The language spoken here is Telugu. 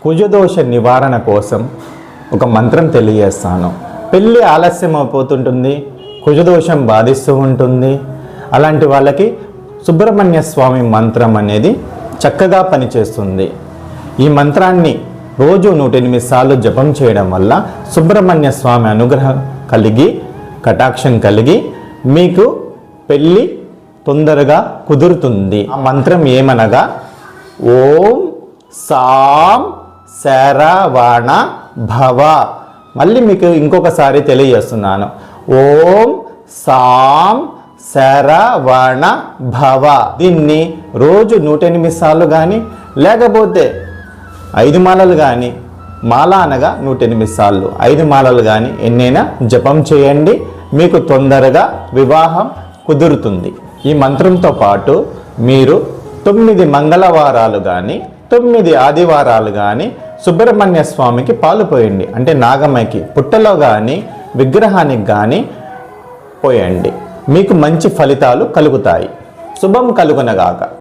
కుజదోష నివారణ కోసం ఒక మంత్రం తెలియజేస్తాను. పెళ్ళి ఆలస్యం అయిపోతుంటుంది, కుజదోషం బాధిస్తూ ఉంటుంది. అలాంటి వాళ్ళకి సుబ్రహ్మణ్య స్వామి మంత్రం అనేది చక్కగా పనిచేస్తుంది. ఈ మంత్రాన్ని రోజు 108 సార్లు జపం చేయడం వల్ల సుబ్రహ్మణ్య స్వామి అనుగ్రహం కలిగి, కటాక్షం కలిగి మీకు పెళ్ళి తొందరగా కుదురుతుంది. ఆ మంత్రం ఏమనగా ఓం సాం శరవణ భవ. మళ్ళీ మీకు ఇంకొకసారి తెలియజేస్తున్నాను. ఓం సాం శరవణ భవ. దీన్ని రోజు 108 సార్లు కానీ లేకపోతే 5 మాలలు కానీ, మాల అనగా 108 సార్లు, 5 మాలలు కానీ ఎన్నైనా జపం చేయండి. మీకు తొందరగా వివాహం కుదురుతుంది. ఈ మంత్రంతో పాటు మీరు 9 మంగళవారాలు కానీ 9 ఆదివారాలు కానీ సుబ్రహ్మణ్య స్వామికి పాలు పోయండి. అంటే నాగమ్మకి పుట్టలో కానీ విగ్రహానికి కానీ పోయండి. మీకు మంచి ఫలితాలు కలుగుతాయి. శుభం కలుగునగాక.